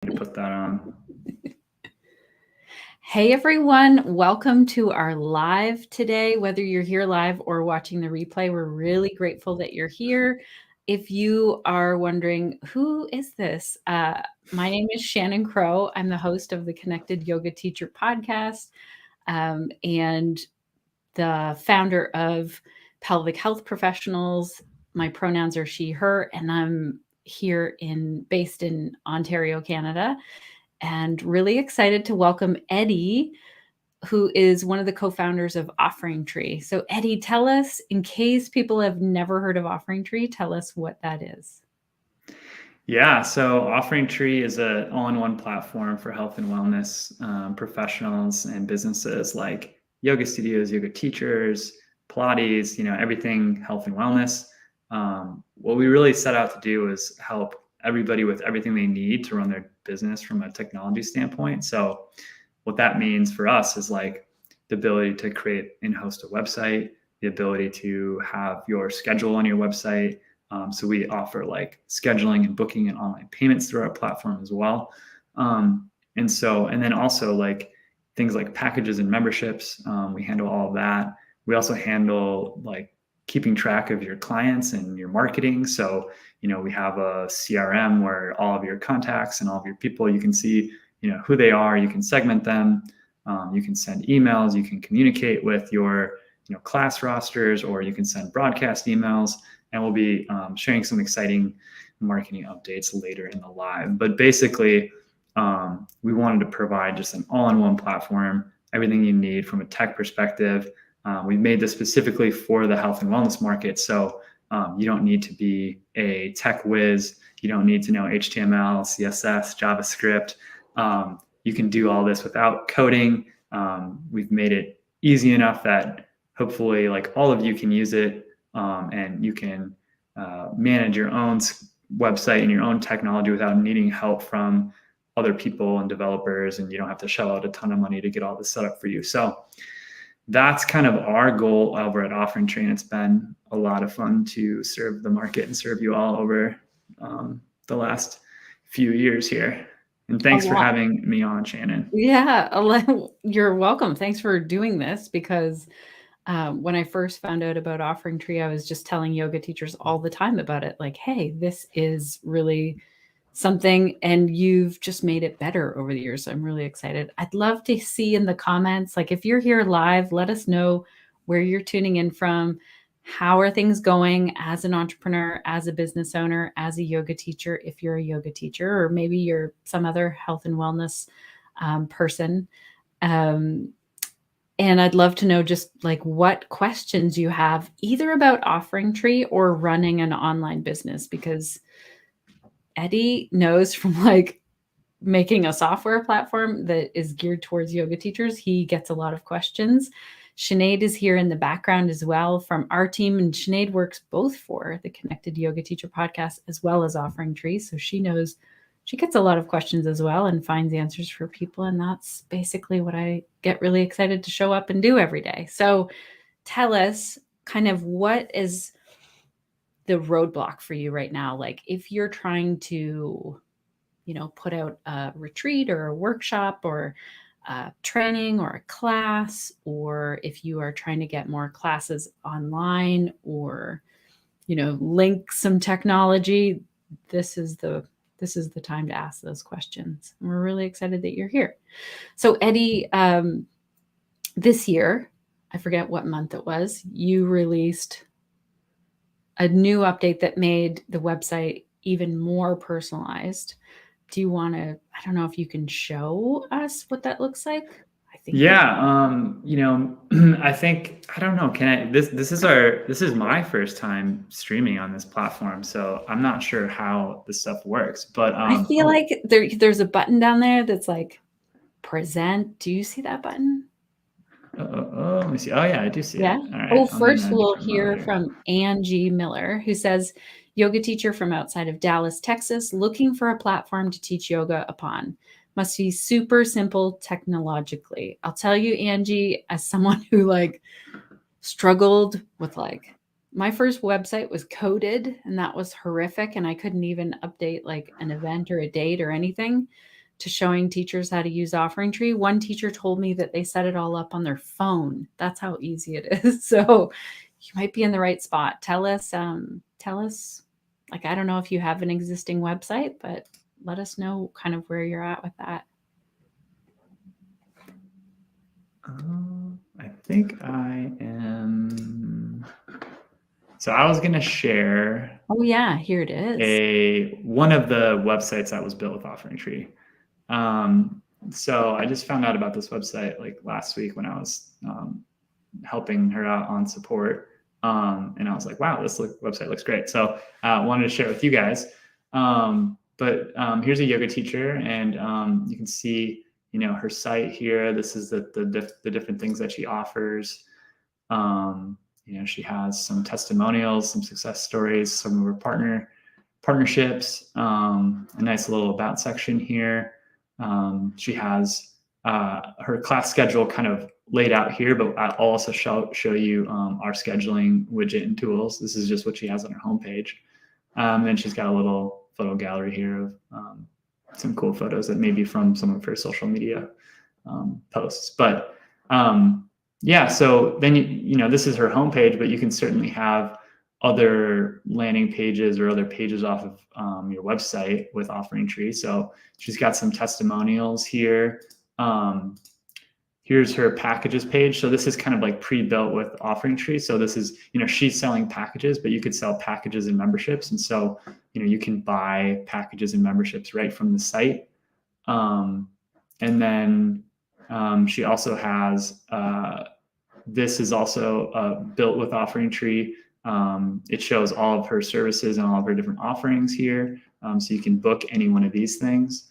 To put that on. Hey everyone, welcome to our live today. Whether you're here live or watching the replay, we're really grateful that you're here. If you are wondering, who is this? My name is Shannon Crow. I'm the host of the Connected Yoga Teacher podcast and the founder of Pelvic Health Professionals. My pronouns are she, her, and I'm here based in Ontario, Canada, and really excited to welcome Eddie, who is one of the co-founders of OfferingTree. So Eddie, tell us, in case people have never heard of OfferingTree, tell us what that is. Yeah, so OfferingTree is an all-in-one platform for health and wellness professionals and businesses like yoga studios, yoga teachers, Pilates, everything health and wellness. What we really set out to do is help everybody with everything they need to run their business from a technology standpoint. So what that means for us is like the ability to create and host a website, the ability to have your schedule on your website. So we offer like scheduling and booking and online payments through our platform as well. And then also like things like packages and memberships. We handle all of that. We also handle like keeping track of your clients and your marketing. So, we have a CRM where all of your contacts and all of your people, you can see, who they are, you can segment them. You can send emails, you can communicate with your, class rosters, or you can send broadcast emails. And we'll be sharing some exciting marketing updates later in the live. But basically, we wanted to provide just an all-in-one platform, everything you need from a tech perspective. We made this specifically for the health and wellness market. So you don't need to be a tech whiz. You don't need to know HTML, CSS, JavaScript. You can do all this without coding. We've made it easy enough that hopefully like all of you can use it, and you can manage your own website and your own technology without needing help from other people and developers, and you don't have to shell out a ton of money to get all this set up for you. So that's kind of our goal over at OfferingTree, and it's been a lot of fun to serve the market and serve you all over the last few years here. And thanks for having me on, Shannon. Yeah, you're welcome. Thanks for doing this, because when I first found out about OfferingTree, I was just telling yoga teachers all the time about it. Like, hey, this is really something, and you've just made it better over the years. So I'm really excited. I'd love to see in the comments, like if you're here live, let us know where you're tuning in from. How are things going as an entrepreneur, as a business owner, as a yoga teacher, if you're a yoga teacher, or maybe you're some other health and wellness person. And I'd love to know just like what questions you have either about OfferingTree or running an online business, because Eddie knows from like making a software platform that is geared towards yoga teachers. He gets a lot of questions. Sinead is here in the background as well from our team, and Sinead works both for the Connected Yoga Teacher podcast as well as OfferingTree. So she knows, she gets a lot of questions as well and finds answers for people. And that's basically what I get really excited to show up and do every day. So tell us kind of what is the roadblock for you right now? Like if you're trying to, put out a retreat or a workshop or a training or a class, or if you are trying to get more classes online or, link some technology, this is the time to ask those questions. And we're really excited that you're here. So Eddie, this year, I forget what month it was, you released a new update that made the website even more personalized. Do you want to, I don't know if you can show us what that looks like? I think. Yeah. I think, I don't know, this is my first time streaming on this platform. So I'm not sure how this stuff works, but I feel like there's a button down there that's like present. Do you see that button? Let me see. Oh yeah, I do see it. Yeah. All right. Oh, first we'll hear from Angie Miller, who says, yoga teacher from outside of Dallas, Texas, looking for a platform to teach yoga upon. Must be super simple technologically. I'll tell you, Angie, as someone who like struggled with like, my first website was coded and that was horrific. And I couldn't even update like an event or a date or anything. to showing teachers how to use OfferingTree. One teacher told me that they set it all up on their phone. That's how easy it is. So you might be in the right spot. Tell us, like, I don't know if you have an existing website, but let us know kind of where you're at with that. I think I am. So I was going to share. Oh yeah, here it is. One of the websites that was built with OfferingTree. So I just found out about this website like last week when I was helping her out on support. And I was like, wow, this website looks great. So I wanted to share it with you guys. But here's a yoga teacher, and you can see, her site here. This is the different things that she offers. She has some testimonials, some success stories, some of her partnerships, a nice little about section here. She has her class schedule kind of laid out here, but I'll also show you our scheduling widget and tools. This is just what she has on her homepage. And she's got a little photo gallery here of some cool photos that may be from some of her social media posts. But yeah, so then, this is her homepage, but you can certainly have other landing pages or other pages off of your website with OfferingTree. So she's got some testimonials here. Here's her packages page. So this is kind of like pre-built with OfferingTree. So this is, she's selling packages, but you could sell packages and memberships. And so, you can buy packages and memberships right from the site. And then she also has, this is also built with OfferingTree. It shows all of her services and all of her different offerings here. So you can book any one of these things.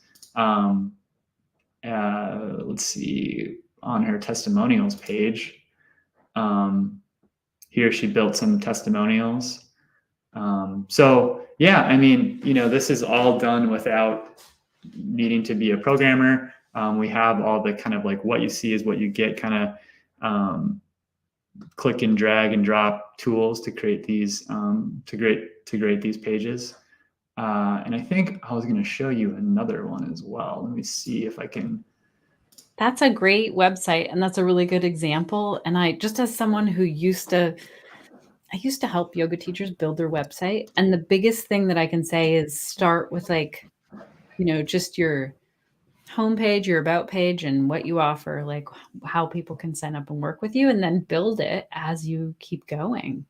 Let's see, on her testimonials page, here she built some testimonials. So yeah, I mean, this is all done without needing to be a programmer. We have all the kind of like what you see is what you get kind of click and drag and drop tools to create these to create these pages. And I think I was going to show you another one as well. Let me see if I can. That's a great website, and that's a really good example. And I, just as someone who used to help yoga teachers build their website, and the biggest thing that I can say is start with like, just your homepage, your about page, and what you offer, like how people can sign up and work with you, and then build it as you keep going.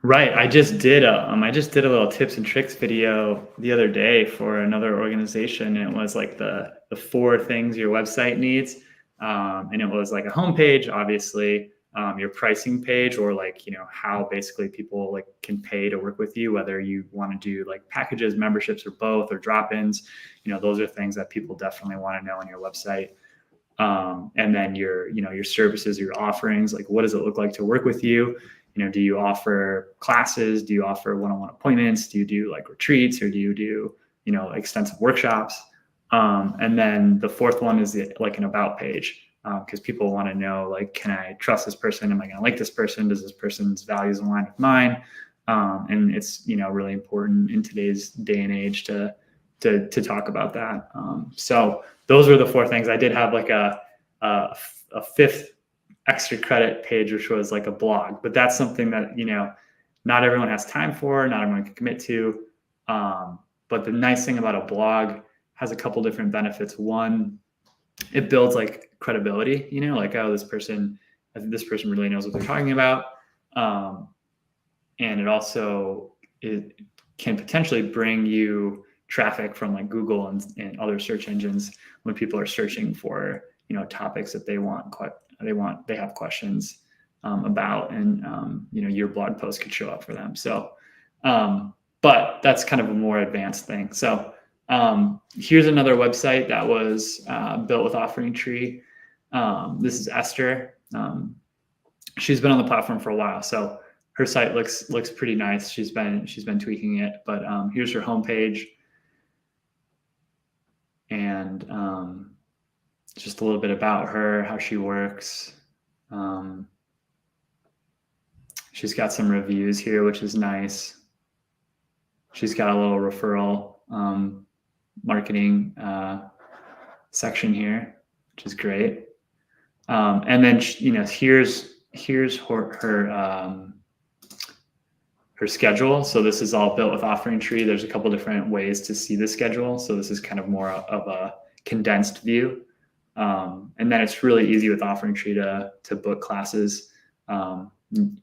Right. I just did a little tips and tricks video the other day for another organization. And it was like the 4 things your website needs. And it was like a homepage, obviously, your pricing page, or like, how basically people like can pay to work with you, whether you want to do like packages, memberships, or both, or drop-ins. Those are things that people definitely want to know on your website. And then your services, your offerings, like what does it look like to work with you? Do you offer classes? Do you offer one-on-one appointments? Do you do like retreats, or do you do, extensive workshops? And then the 4th one is like an about page, because people want to know, like, can I trust this person? Am I going to like this person? Does this person's values align with mine? And it's, really important in today's day and age to talk about that. So those were the 4 things. I did have like a 5th extra credit page, which was like a blog, but that's something that, not everyone has time for, not everyone can commit to. But the nice thing about a blog has a couple different benefits. One, it builds like credibility, like, oh, this person really knows what they're talking about. And it also, it can potentially bring you traffic from like Google and other search engines when people are searching for, topics that they have questions about, and your blog post could show up for them. So, but that's kind of a more advanced thing. So here's another website that was built with OfferingTree. This is Esther. She's been on the platform for a while, so her site looks pretty nice. She's been tweaking it, but here's her homepage, and just a little bit about her, how she works. She's got some reviews here, which is nice. She's got a little referral marketing section here, which is great. And then, here's her schedule. So this is all built with OfferingTree. There's a couple different ways to see the schedule. So this is kind of more of a condensed view. And then it's really easy with OfferingTree to book classes.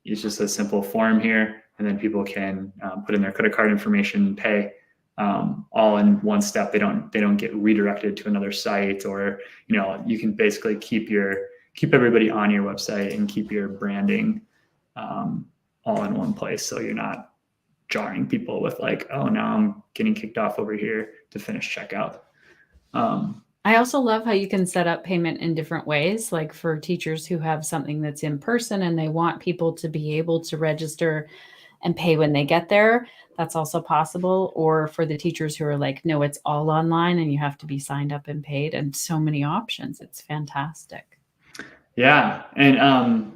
It's just a simple form here, and then people can put in their credit card information and pay all in one step. They don't get redirected to another site, or you can basically keep everybody on your website and keep your branding all in one place, so you're not jarring people with like, oh, now I'm getting kicked off over here to finish checkout. I also love how you can set up payment in different ways, like for teachers who have something that's in person and they want people to be able to register and pay when they get there. That's also possible. Or for the teachers who are like, no, it's all online and you have to be signed up and paid, and so many options. It's fantastic. Yeah. And,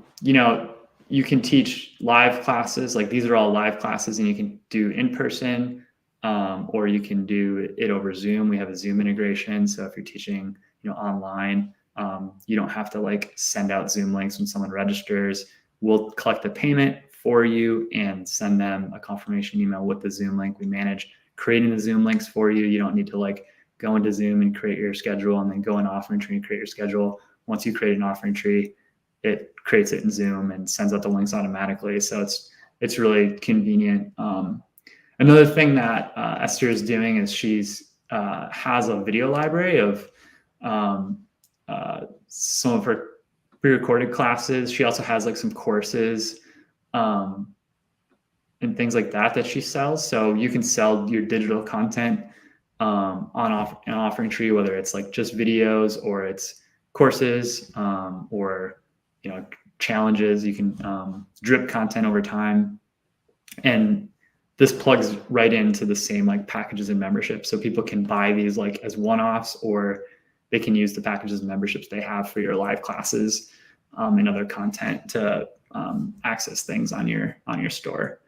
you can teach live classes. Like these are all live classes, and you can do in person, or you can do it over Zoom. We have a Zoom integration. So if you're teaching, online, you don't have to like send out Zoom links when someone registers. We'll collect the payment for you and send them a confirmation email with the Zoom link. We manage creating the Zoom links for you. You don't need to like go into Zoom and create your schedule and then go into OfferingTree and create your schedule. Once you create an OfferingTree, it creates it in Zoom and sends out the links automatically. So it's really convenient. Another thing that Esther is doing is she's has a video library of some of her pre-recorded classes. She also has like some courses and things like that she sells. So you can sell your digital content on OfferingTree, whether it's like just videos or it's courses or challenges. You can drip content over time, and this plugs right into the same like packages and memberships. So people can buy these like as one-offs, or they can use the packages and memberships they have for your live classes and other content to access things on your store.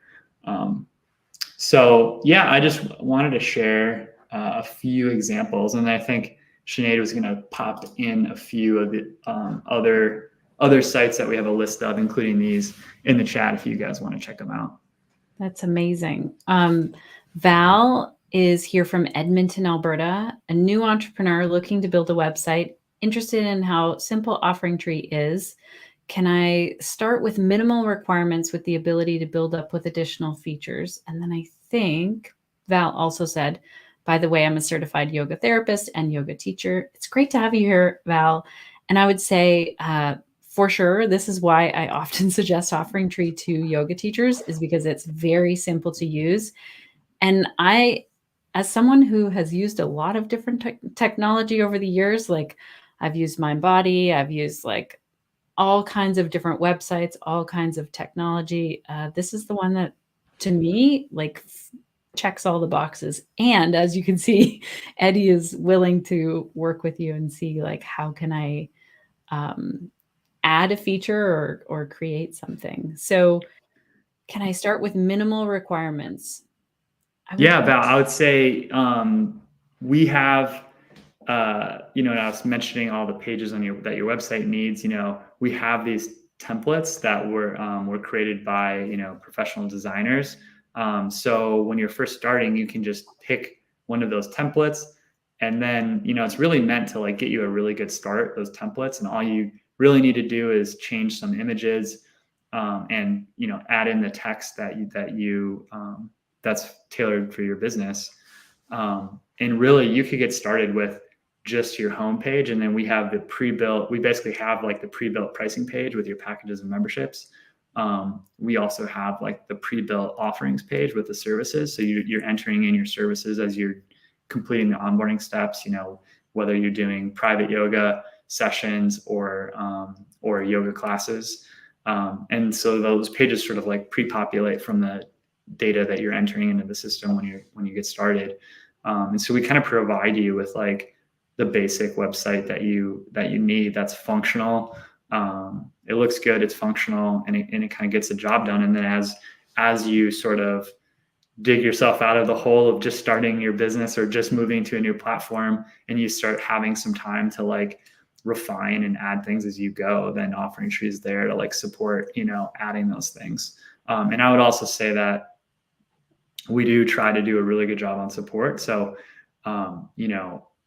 So yeah, I just wanted to share a few examples, and I think Sinead was going to pop in a few of the other sites that we have a list of, including these, in the chat if you guys want to check them out. That's amazing. Val is here from Edmonton, Alberta, a new entrepreneur looking to build a website, interested in how simple OfferingTree is. Can I start with minimal requirements with the ability to build up with additional features? And then I think Val also said, by the way, I'm a certified yoga therapist and yoga teacher. It's great to have you here, Val. And I would say, for sure, this is why I often suggest OfferingTree to yoga teachers, is because it's very simple to use. And I, as someone who has used a lot of different technology over the years, like I've used MindBody, I've used like all kinds of different websites, all kinds of technology. This is the one that, to me, like checks all the boxes. And as you can see, Eddie is willing to work with you and see like, how can I add a feature or create something. So can I start with minimal requirements? Yeah, Val, I would say we have, I was mentioning all the pages on that your website needs. We have these templates that were created by professional designers. So when you're first starting, you can just pick one of those templates, and then it's really meant to like get you a really good start, those templates, and all you really need to do is change some images and add in the text that's tailored for your business. And really, you could get started with just your homepage, and then we have the pre-built. We basically have like the pre-built pricing page with your packages and memberships. We also have like the pre-built offerings page with the services. So you're entering in your services as you're completing the onboarding steps. Whether you're doing private yoga sessions or yoga classes. And so those pages sort of like pre-populate from the data that you're entering into the system when you get started. And so we kind of provide you with like the basic website that you need, that's functional. It looks good, it's functional, and it kind of gets the job done. And then as you sort of dig yourself out of the hole of just starting your business or just moving to a new platform, and you start having some time to like refine and add things as you go, then OfferingTree is there to like support, adding those things. And I would also say that we do try to do a really good job on support. So,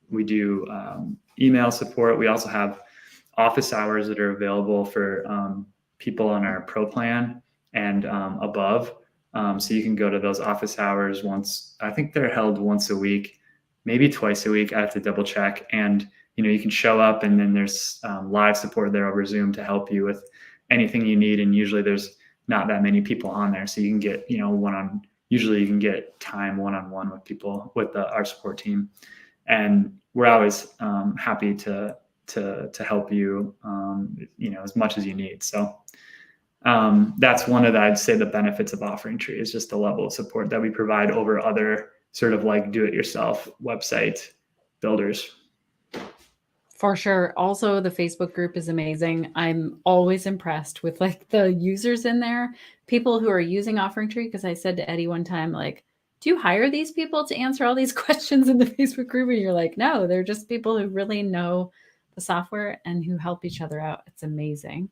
we do email support. We also have office hours that are available for people on our pro plan and above. So you can go to those office hours once. I think they're held once a week, maybe twice a week. I have to double check. And you can show up, and then there's live support there over Zoom to help you with anything you need. And usually there's not that many people on there, so you can get usually you can get time one-on-one with people with our support team, and we're always happy to help you as much as you need. So that's one of I'd say the benefits of OfferingTree is just the level of support that we provide over other sort of like do-it-yourself website builders. For sure. Also, the Facebook group is amazing. I'm always impressed with like the users in there, people who are using OfferingTree. Because I said to Eddie one time, like, do you hire these people to answer all these questions in the Facebook group? And you're like, no, they're just people who really know the software and who help each other out. It's amazing.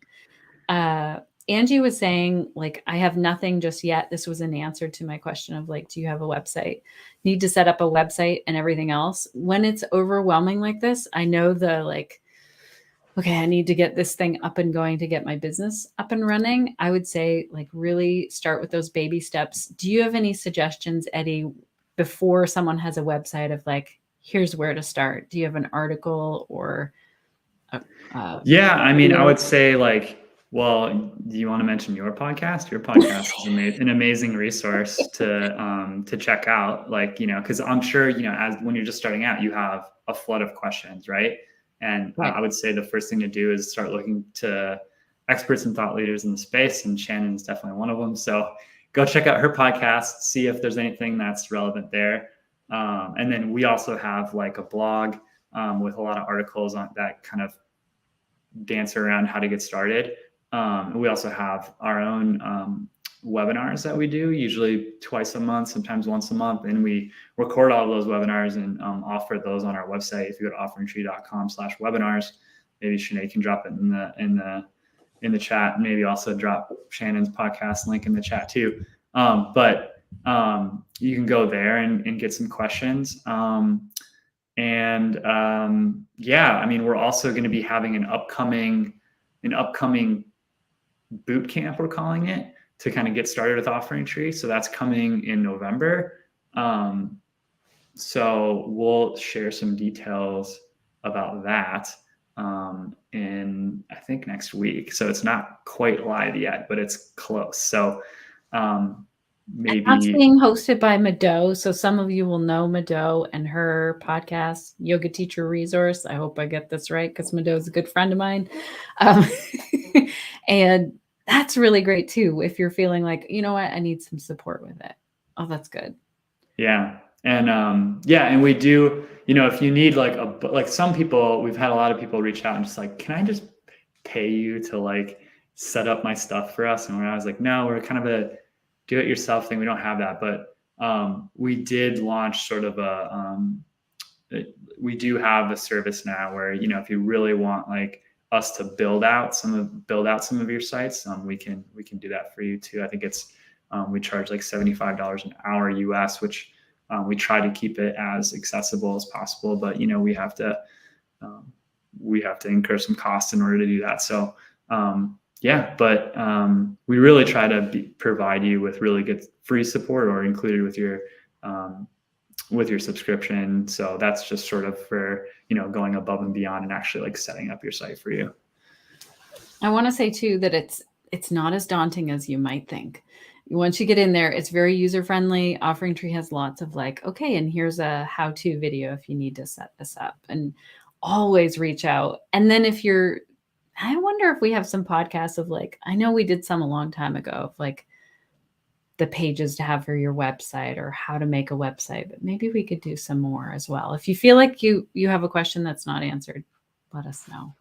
Angie was saying, like, I have nothing just yet. This was an answer to my question of like, do you have a website? Need to set up a website and everything else. When it's overwhelming like this, I know the like, okay, I need to get this thing up and going to get my business up and running. I would say like really start with those baby steps. Do you have any suggestions, Eddie, before someone has a website of like, here's where to start? Do you have an article or? Yeah, I mean, I would say like, well, do you want to mention your podcast? Your podcast is an amazing resource to check out. Like, because I'm sure, as when you're just starting out, you have a flood of questions, right? And Right. I would say the first thing to do is start looking to experts and thought leaders in the space, and Shannon's definitely one of them. So go check out her podcast, see if there's anything that's relevant there. And then we also have like a blog with a lot of articles on that kind of dance around how to get started. We also have our own webinars that we do, usually twice a month, sometimes once a month, and we record all of those webinars and offer those on our website. If you go to offeringtree.com/webinars, maybe Sinead can drop it in the chat, and maybe also drop Shannon's podcast link in the chat too. But you can go there and get some questions. Yeah, I mean, we're also going to be having an upcoming boot camp, we're calling it, to kind of get started with OfferingTree. So that's coming in November. So we'll share some details about that in, I think, next week. So it's not quite live yet, but it's close. So maybe that's being hosted by Mado. So some of you will know Mado and her podcast, Yoga Teacher Resource. I hope I get this right because Mado is a good friend of mine. And that's really great too. If you're feeling like, you know what, I need some support with it. Oh, that's good. Yeah. And and we do, if you need like some people, we've had a lot of people reach out and just like, can I just pay you to like set up my stuff for us? And when I was like, no, we're kind of a do-it-yourself thing. We don't have that, but we did launch sort of we do have a service now where, if you really want like us to build out some of your sites, we can do that for you too. I think it's we charge like $75 an hour US, which we try to keep it as accessible as possible, but we have to incur some costs in order to do that. So but we really try to provide you with really good free support or included with your subscription. So that's just sort of for, going above and beyond and actually like setting up your site for you. I want to say too that it's not as daunting as you might think. Once you get in there, it's very user-friendly. OfferingTree has lots of like, okay, and here's a how-to video if you need to set this up, and always reach out. And then I wonder if we have some podcasts of like, I know we did some a long time ago of like the pages to have for your website or how to make a website, but maybe we could do some more as well. If you feel like you have a question that's not answered, let us know.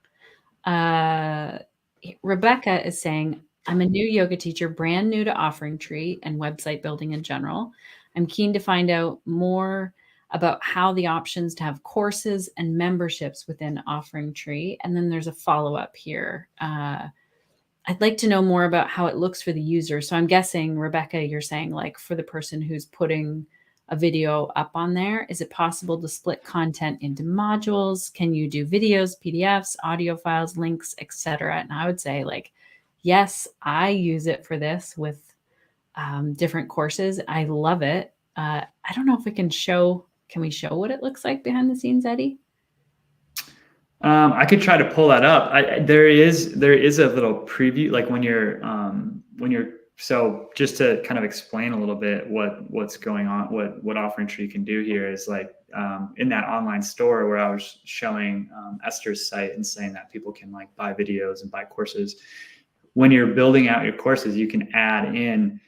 Rebecca is saying, I'm a new yoga teacher, brand new to OfferingTree and website building in general. I'm keen to find out more about how the options to have courses and memberships within OfferingTree. And then there's a follow-up here. I'd like to know more about how it looks for the user. So I'm guessing, Rebecca, you're saying like for the person who's putting a video up on there, is it possible to split content into modules? Can you do videos, PDFs, audio files, links, etc.? And I would say like, yes, I use it for this with different courses. I love it. I don't know if we can show what it looks like behind the scenes, Eddie? I could try to pull that up. There is a little preview, like when you're so just to kind of explain a little bit what's going on, what OfferingTree can do here is like in that online store where I was showing Esther's site and saying that people can like buy videos and buy courses. When you're building out your courses, you can add in,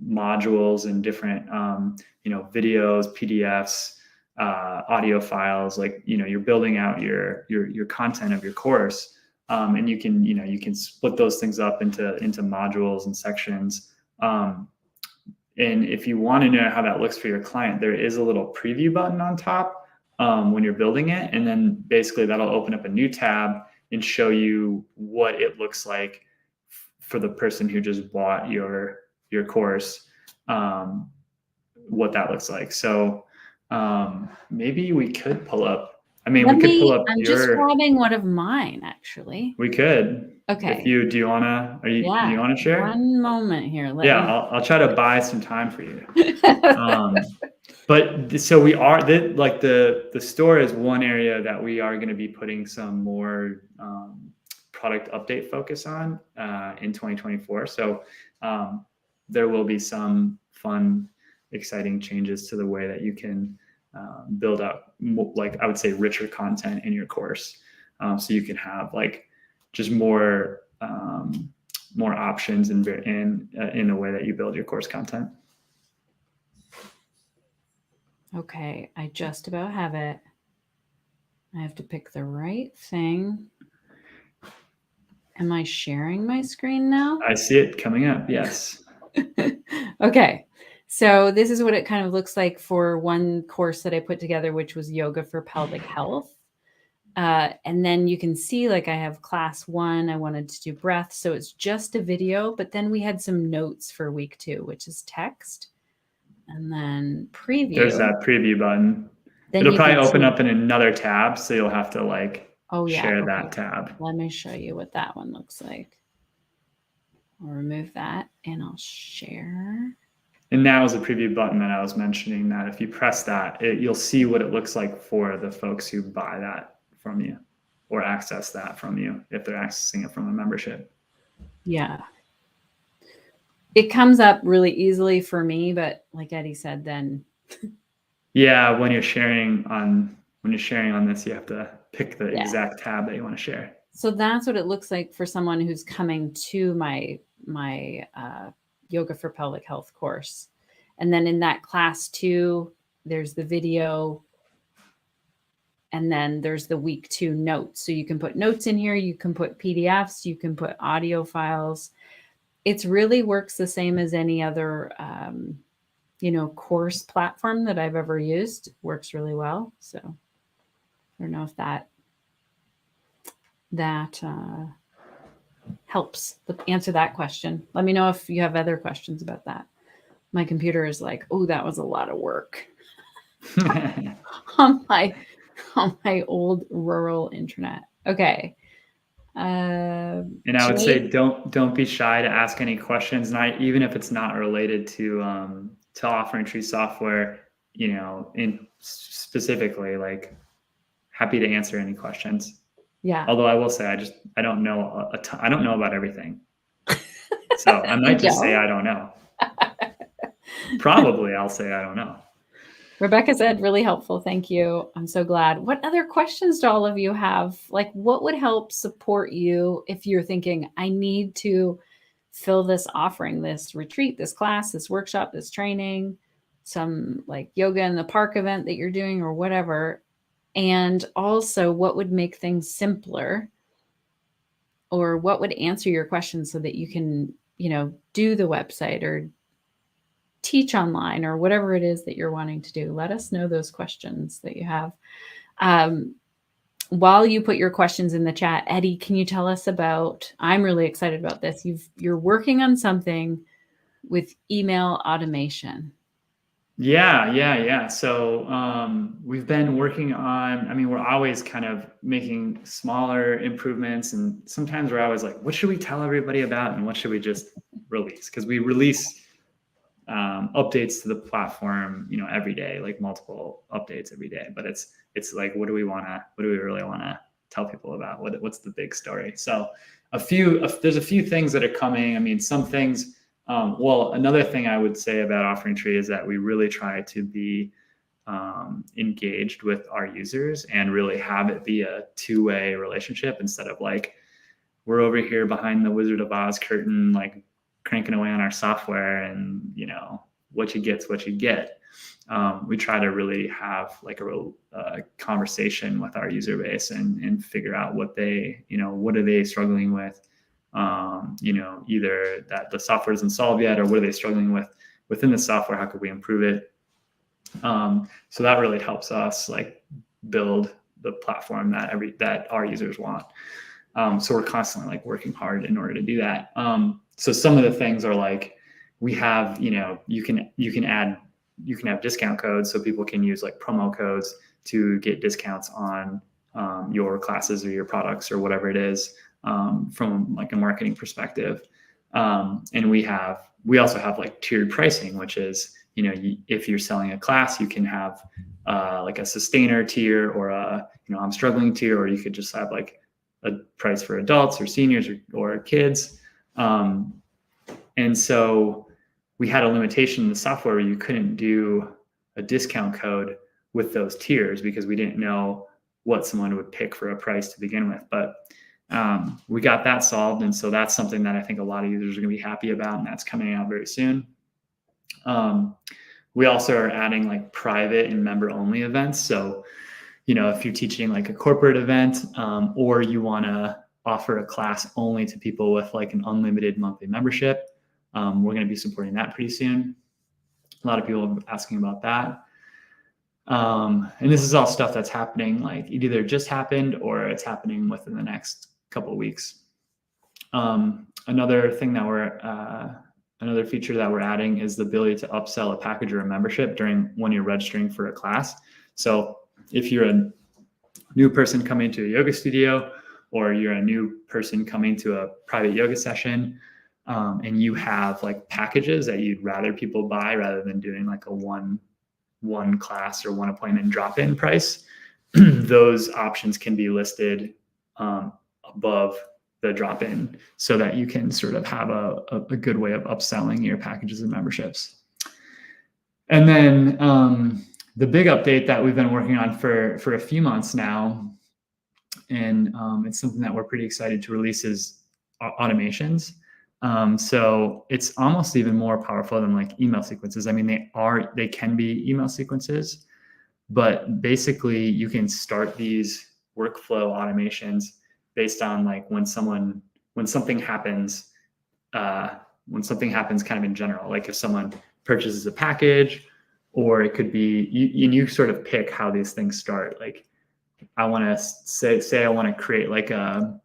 modules and different, videos, PDFs, audio files, like, you're building out your content of your course. And you can split those things up into modules and sections. And if you want to know how that looks for your client, there is a little preview button on top when you're building it. And then basically that'll open up a new tab and show you what it looks like for the person who just bought your course, what that looks like. So maybe we could pull up. I'm just grabbing one of mine, actually. We could. Okay. Do you wanna share? One moment here. I'll try to buy some time for you. But so we are the store is one area that we are going to be putting some more product update focus on in 2024. So there will be some fun, exciting changes to the way that you can build up, like I would say, richer content in your course. So you can have like just more options in the way that you build your course content. Okay, I just about have it. I have to pick the right thing. Am I sharing my screen now? I see it coming up, yes. Okay, so this is what it kind of looks like for one course that I put together, which was yoga for pelvic health. And then you can see like I have class 1, I wanted to do breath. So it's just a video, but then we had some notes for week 2, which is text. And then preview. There's that preview button. Then it'll probably open up in another tab. So you'll have to like share that tab. Let me show you what that one looks like. I'll remove that and I'll share. And that was a preview button that I was mentioning, that if you press that, you'll see what it looks like for the folks who buy that from you or access that from you if they're accessing it from a membership. Yeah. It comes up really easily for me, but like Eddie said, then. Yeah, when you're sharing on this, you have to pick the exact tab that you want to share. So that's what it looks like for someone who's coming to my Yoga for Pelvic Health course. And then in that class 2, there's the video. And then there's the week 2 notes. So you can put notes in here. You can put PDFs. You can put audio files. It really works the same as any other, course platform that I've ever used. It works really well. So I don't know if that helps answer that question. Let me know if you have other questions about that. My computer is like, oh, that was a lot of work on my old rural internet. Okay. And I would say don't be shy to ask any questions, even if it's not related to OfferingTree software, in specifically, like, happy to answer any questions. Yeah. Although I will say I don't know I don't know about everything. So I might just say I don't know. Probably I'll say I don't know. Rebecca said, really helpful. Thank you. I'm so glad. What other questions do all of you have? Like, what would help support you if you're thinking, I need to fill this offering, this retreat, this class, this workshop, this training, some like yoga in the park event that you're doing or whatever. And also what would make things simpler, or what would answer your questions so that you can, do the website or teach online or whatever it is that you're wanting to do. Let us know those questions that you have. While you put your questions in the chat, Eddie, can you tell us about, I'm really excited about this. You're working on something with email automation. Yeah. So we've been working on, I mean, we're always kind of making smaller improvements, and sometimes we're always like, what should we tell everybody about and what should we just release? Because we release updates to the platform, every day, like multiple updates every day. But it's like, what do we really want to tell people about? What's the big story? So there's a few things that are coming. I mean, some things. Another thing I would say about OfferingTree is that we really try to be engaged with our users and really have it be a two-way relationship instead of like we're over here behind the Wizard of Oz curtain, like cranking away on our software and what you get's what you get. We try to really have like a conversation with our user base and figure out what are they struggling with. Either that the software isn't solved yet, or what are they struggling with within the software? How could we improve it? So that really helps us like build the platform that our users want. So we're constantly like working hard in order to do that. So some of the things are like we have, you can have discount codes, so people can use like promo codes to get discounts on your classes or your products or whatever it is. From like a marketing perspective. And we also have like tiered pricing, which is, if you're selling a class, you can have like a sustainer tier or I'm struggling tier, or you could just have like a price for adults or seniors or kids. And so we had a limitation in the software where you couldn't do a discount code with those tiers because we didn't know what someone would pick for a price to begin with. But we got that solved. And so that's something that I think a lot of users are going to be happy about, and that's coming out very soon. We also are adding like private and member only events. So, if you're teaching like a corporate event, or you want to offer a class only to people with like an unlimited monthly membership, we're going to be supporting that pretty soon. A lot of people are asking about that. And this is all stuff that's happening, like it either just happened or it's happening within the next couple of weeks. Another feature that we're adding is the ability to upsell a package or a membership when you're registering for a class. So if you're a new person coming to a yoga studio, or you're a new person coming to a private yoga session, and you have like packages that you'd rather people buy rather than doing like a one class or one appointment drop-in price, those options can be listed above the drop-in so that you can sort of have a good way of upselling your packages and memberships. And then the big update that we've been working on for a few months now, and it's something that we're pretty excited to release, is automations. So it's almost even more powerful than like email sequences. I mean, they can be email sequences, but basically you can start these workflow automations based on like when something happens kind of in general, like if someone purchases a package, or it could be, you sort of pick how these things start. Like I want to say I want to create like an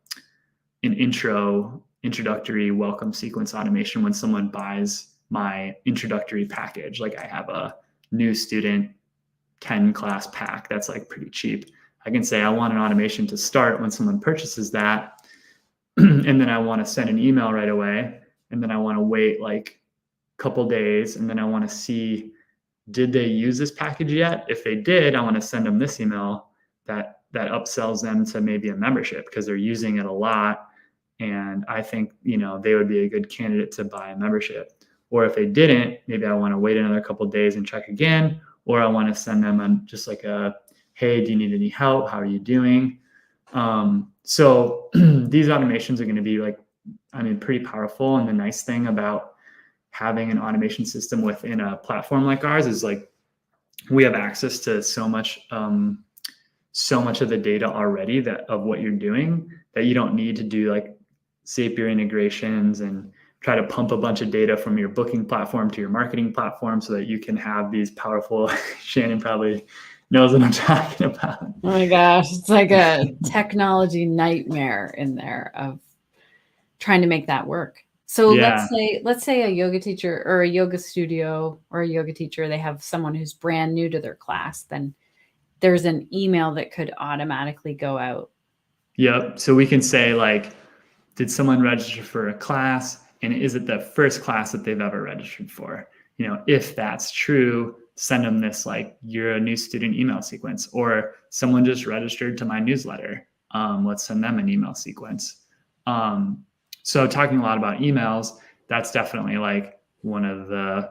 introductory welcome sequence automation when someone buys my introductory package. Like I have a new student 10 class pack that's like pretty cheap. I can say I want an automation to start when someone purchases that, and then I want to send an email right away, and then I want to wait like a couple days, and then I want to see, did they use this package yet? If they did, I want to send them this email that upsells them to maybe a membership because they're using it a lot, and I think they would be a good candidate to buy a membership. Or if they didn't, maybe I want to wait another couple of days and check again, or I want to send them just like a, hey, do you need any help? How are you doing? So these automations are going to be like, pretty powerful. And the nice thing about having an automation system within a platform like ours is like we have access to so much of the data already of what you're doing, that you don't need to do like Zapier integrations and try to pump a bunch of data from your booking platform to your marketing platform so that you can have these powerful, Shannon probably knows what I'm talking about. Oh my gosh, it's like a technology nightmare in there of trying to make that work. So Yeah. let's say a yoga teacher or a yoga studio or a yoga teacher, they have someone who's brand new to their class, then there's an email that could automatically go out. Yep. So we can say like, did someone register for a class, and is it the first class that they've ever registered for? If that's true, send them this like, you're a new student email sequence, or someone just registered to my newsletter. Let's send them an email sequence. So talking a lot about emails, that's definitely like one of the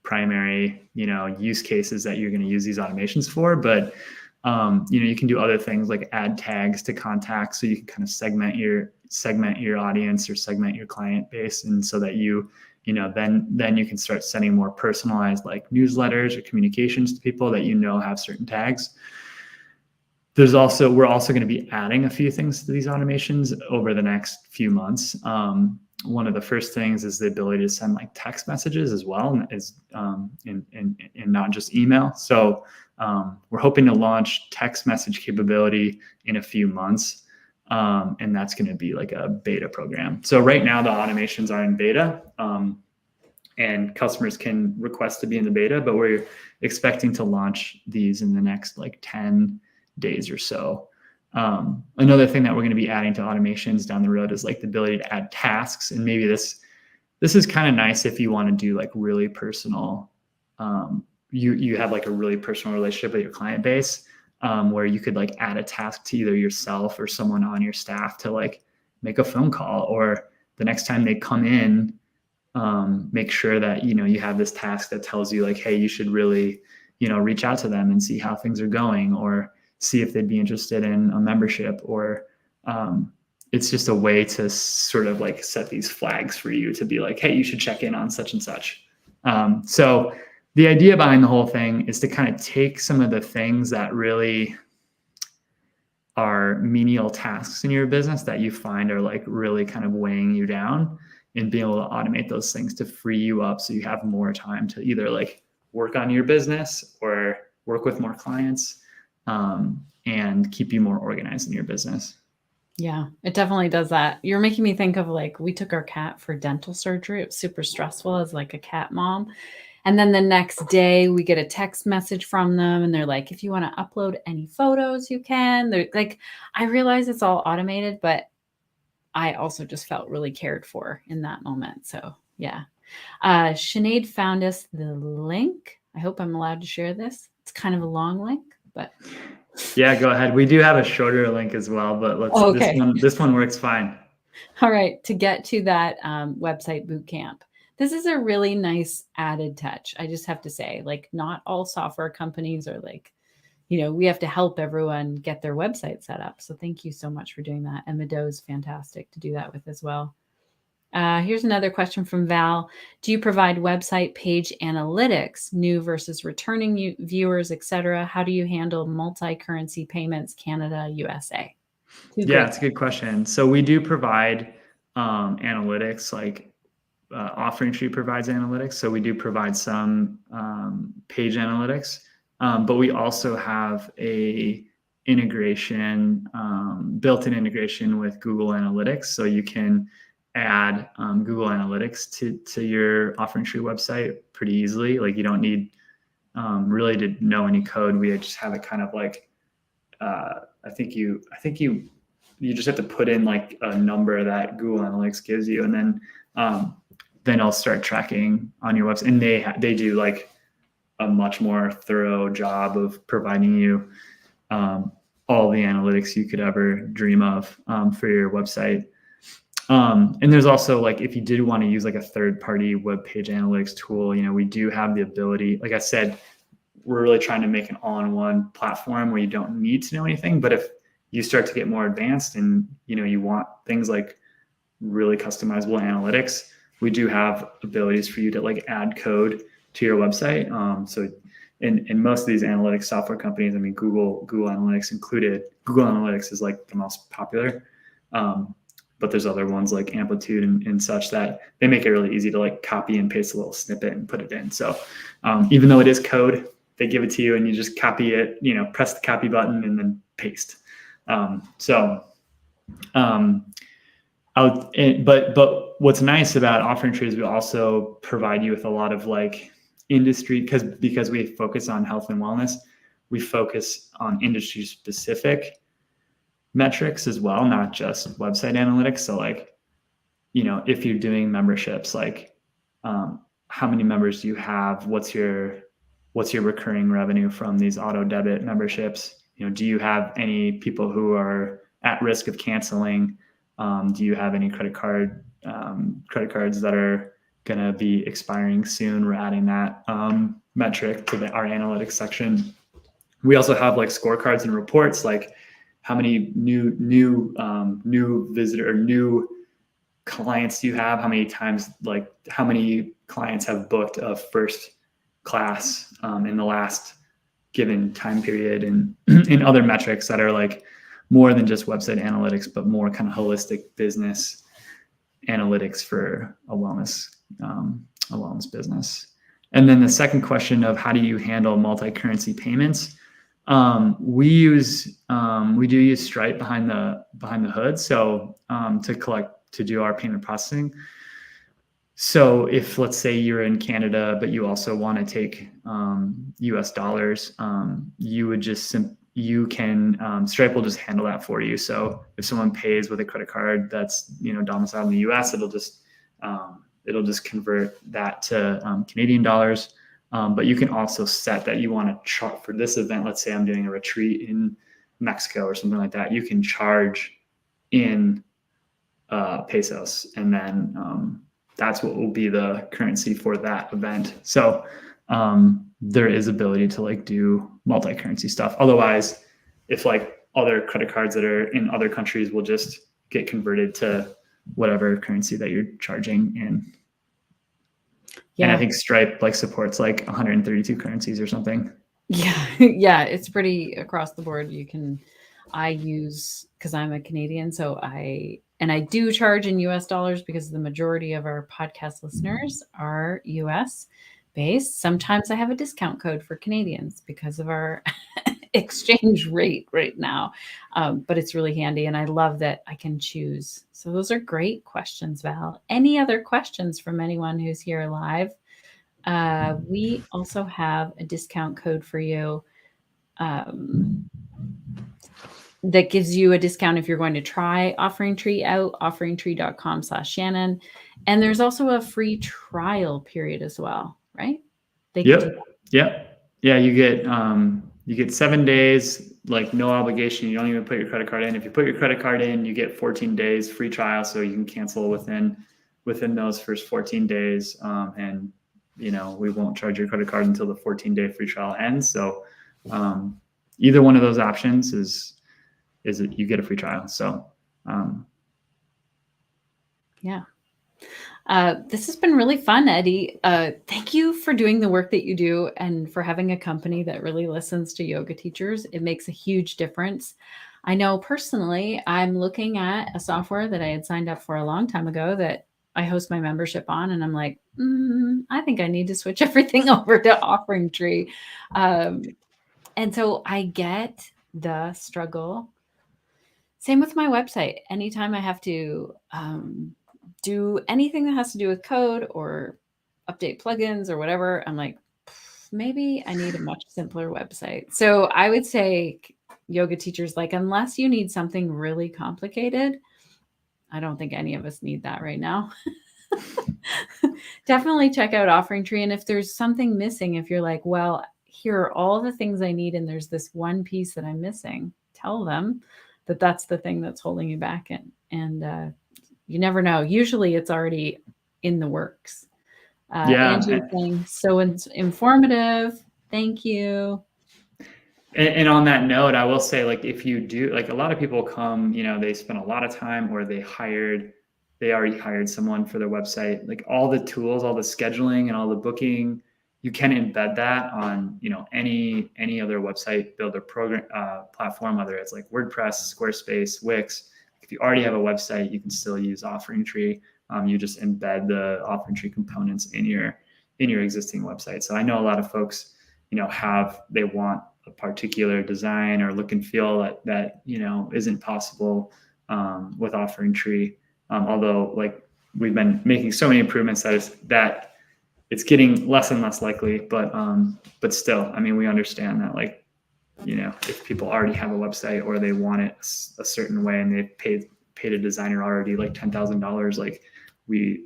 primary, use cases that you're going to use these automations for. But you can do other things like add tags to contacts, so you can kind of segment your audience or segment your client base, and so that then you can start sending more personalized like newsletters or communications to people that have certain tags. We're also going to be adding a few things to these automations over the next few months. One of the first things is the ability to send like text messages as well, and not just email. So we're hoping to launch text message capability in a few months. And that's going to be like a beta program. So right now the automations are in beta, and customers can request to be in the beta, but we're expecting to launch these in the next like 10 days or so. Another thing that we're going to be adding to automations down the road is like the ability to add tasks. And maybe this is kind of nice if you want to do like really personal, you have like a really personal relationship with your client base, where you could like add a task to either yourself or someone on your staff to like make a phone call, or the next time they come in, make sure that, you have this task that tells you like, hey, you should really, reach out to them and see how things are going, or see if they'd be interested in a membership, or it's just a way to sort of like set these flags for you to be like, hey, you should check in on such and such. So the idea behind the whole thing is to kind of take some of the things that really are menial tasks in your business that you find are like really kind of weighing you down, and be able to automate those things to free you up so you have more time to either like work on your business or work with more clients, and keep you more organized in your business. Yeah, it definitely does that. You're making me think of like, we took our cat for dental surgery. It was super stressful as like a cat mom. And then the next day we get a text message from them and they're like, if you want to upload any photos, you can. They're like, I realize it's all automated, but I also just felt really cared for in that moment. So yeah. Sinead found us the link. I hope I'm allowed to share this. It's kind of a long link, but yeah, go ahead. We do have a shorter link as well, but this one works fine. All right, to get to that website bootcamp. This is a really nice added touch. I just have to say, like, not all software companies are like, we have to help everyone get their website set up. So thank you so much for doing that. And Mado is fantastic to do that with as well. Here's another question from Val. Do you provide website page analytics, new versus returning viewers, etc.? How do you handle multi-currency payments, Canada, USA? Yeah, it's a good question. So we do provide analytics, like OfferingTree provides analytics. So we do provide some page analytics, but we also have a integration, built-in integration with Google Analytics. So you can add Google Analytics to your OfferingTree website pretty easily. Like, you don't need really to know any code. We just have it kind of like, I think you just have to put in like a number that Google Analytics gives you, and then I'll start tracking on your website. And they do like a much more thorough job of providing you all the analytics you could ever dream of for your website. And there's also like, if you did want to use like a third-party web page analytics tool, we do have the ability. Like I said, we're really trying to make an all-in-one platform where you don't need to know anything. But if you start to get more advanced and you want things like really customizable analytics, we do have abilities for you to like add code to your website. So in most of these analytics software companies, I mean, Google Analytics included, Google Analytics is like the most popular. but there's other ones like Amplitude and such that they make it really easy to like copy and paste a little snippet and put it in. So even though it is code, they give it to you and you just copy it, press the copy button and then paste. But what's nice about OfferingTree is we also provide you with a lot of like industry, because we focus on health and wellness, we focus on industry specific metrics as well, not just website analytics. So like, if you're doing memberships, like how many members do you have? What's your recurring revenue from these auto debit memberships? Do you have any people who are at risk of canceling? Do you have any credit cards that are going to be expiring soon? We're adding that metric to our analytics section. We also have like scorecards and reports, like how many new visitor or new clients do you have? How many times, like how many clients have booked a first class in the last given time period, and in other metrics that are like more than just website analytics, but more kind of holistic business analytics for a wellness business. And then the second question of how do you handle multi-currency payments? We do use Stripe behind the hood. So to do our payment processing. So if, let's say, you're in Canada, but you also want to take US dollars, Stripe will just handle that for you. So if someone pays with a credit card that's domiciled in the US, it'll just convert that to Canadian dollars. But you can also set that you want to charge for this event. Let's say I'm doing a retreat in Mexico or something like that. You can charge in pesos, and then that's what will be the currency for that event. So there is ability to like do multi-currency stuff. Otherwise, if like other credit cards that are in other countries will just get converted to whatever currency that you're charging in. Yeah. And I think Stripe like supports like 132 currencies or something. Yeah. Yeah. It's pretty across the board. I use, because I'm a Canadian, so I do charge in US dollars because the majority of our podcast listeners are US based. Sometimes I have a discount code for Canadians because of our exchange rate right now. But it's really handy, and I love that I can choose. So those are great questions, Val. Any other questions from anyone who's here live? We also have a discount code for you that gives you a discount if you're going to try OfferingTree out, offeringtree.com/Shannon. And there's also a free trial period as well, right? Yep. Yeah. You get 7 days, like no obligation. You don't even put your credit card in. If you put your credit card in, you get 14 days free trial. So you can cancel within those first 14 days. And we won't charge your credit card until the 14-day free trial ends. So either one of those options is you get a free trial. So yeah. This has been really fun, Eddie. Thank you for doing the work that you do and for having a company that really listens to yoga teachers. It makes a huge difference. I know personally, I'm looking at a software that I had signed up for a long time ago that I host my membership on, and I'm like, I think I need to switch everything over to OfferingTree. And so I get the struggle. Same with my website. Anytime I have to do anything that has to do with code or update plugins or whatever, I'm like, maybe I need a much simpler website. So I would say yoga teachers, like, unless you need something really complicated, I don't think any of us need that right now. Definitely check out OfferingTree. And if there's something missing, if you're like, well, here are all the things I need, and there's this one piece that I'm missing, tell them that that's the thing that's holding you back. And you never know. Usually it's already in the works. Angie was saying, so informative. Thank you. And on that note, I will say, like, if you do, like, a lot of people come, they spend a lot of time, or they already hired someone for their website. Like, all the tools, all the scheduling and all the booking, you can embed that on, any other website builder program platform, whether it's like WordPress, Squarespace, Wix. If you already have a website, you can still use OfferingTree. You just embed the OfferingTree components in your existing website. So I know a lot of folks, they want a particular design or look and feel that isn't possible with OfferingTree. Although like we've been making so many improvements that it's getting less and less likely, but still, I mean, we understand that like, if people already have a website or they want it a certain way and they've paid a designer already like $10,000, like we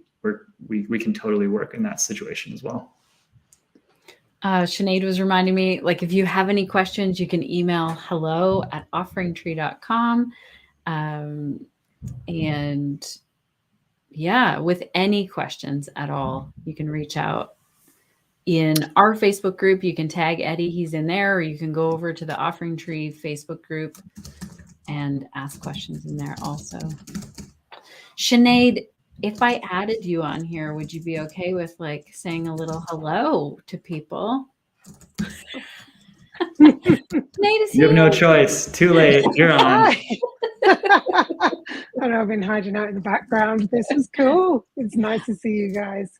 can totally work in that situation as well. Sinead was reminding me, like, if you have any questions, you can email hello@offeringtree.com. And yeah, with any questions at all, you can reach out. In our Facebook group, you can tag Eddie, he's in there, or you can go over to the OfferingTree Facebook group and ask questions in there also. Sinead, if I added you on here, would you be okay with like saying a little hello to people? You have no choice. Too late. You're on. I know I've been hiding out in the background. This is cool. It's nice to see you guys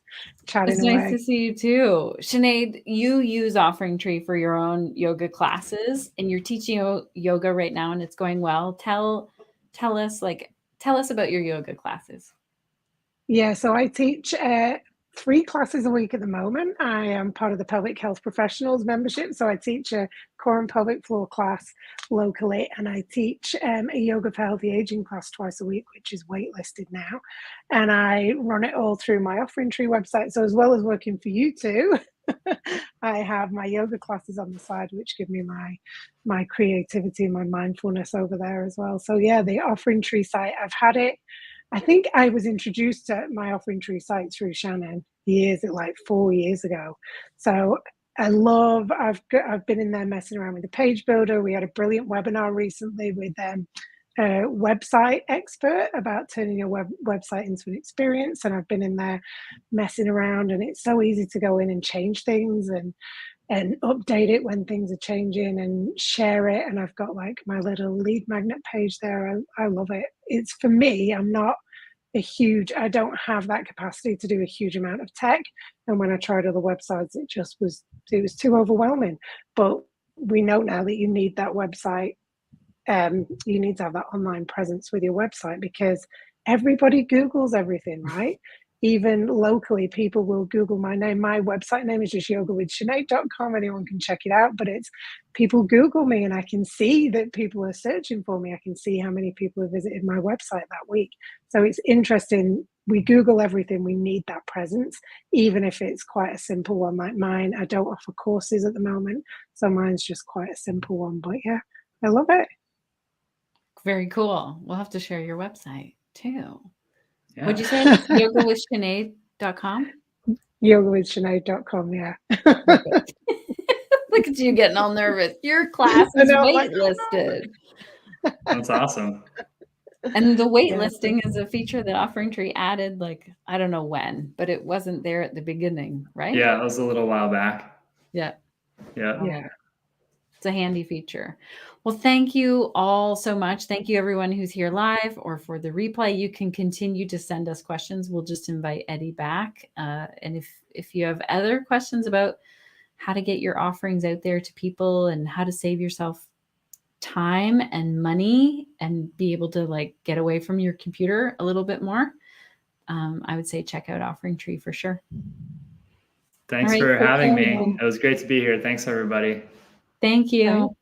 chatting away. It's nice to see you too. Sinead, you use OfferingTree for your own yoga classes, and you're teaching yoga right now, and it's going well. Tell us about your yoga classes. Yeah, so I teach 3 classes a week at the moment. I am part of the Pelvic Health Professionals membership, so I teach a core and pelvic floor class locally, and I teach a yoga for healthy aging class twice a week, which is waitlisted now, and I run it all through my OfferingTree website. So as well as working for you two, I have my yoga classes on the side, which give me my creativity and my mindfulness over there as well. So yeah, the OfferingTree site, I've had it. I think I was introduced to my OfferingTree site through Shannon like 4 years ago. So I've been in there messing around with the page builder. We had a brilliant webinar recently with a website expert about turning your website into an experience. And I've been in there messing around, and it's so easy to go in and change things and update it when things are changing and share it. And I've got like my little lead magnet page there. I love it. It's, for me, I don't have that capacity to do a huge amount of tech. And when I tried other websites, it was too overwhelming. But we know now that you need that website. You need to have that online presence with your website, because everybody Googles everything, right? Even locally, people will Google my name. My website name is just yogawithsinead.com. Anyone can check it out, but it's people Google me, and I can see that people are searching for me. I can see how many people have visited my website that week. So it's interesting. We Google everything. We need that presence, even if it's quite a simple one like mine. I don't offer courses at the moment, so mine's just quite a simple one. But yeah, I love it. Very cool. We'll have to share your website too. Yeah. What'd you say? yogawithsinead.com? Yogawithsinead.com, yeah. Look at you getting all nervous. Your class is waitlisted. That's awesome. And the waitlisting is a feature that OfferingTree added, like, I don't know when, but it wasn't there at the beginning, right? Yeah, it was a little while back. Yeah. Yeah. It's a handy feature. Well, thank you all so much. Thank you, everyone who's here live or for the replay. You can continue to send us questions. We'll just invite Eddie back. And if you have other questions about how to get your offerings out there to people and how to save yourself time and money and be able to like get away from your computer a little bit more, I would say check out OfferingTree for sure. Thanks for having me. It was great to be here. Thanks, everybody. Thank you.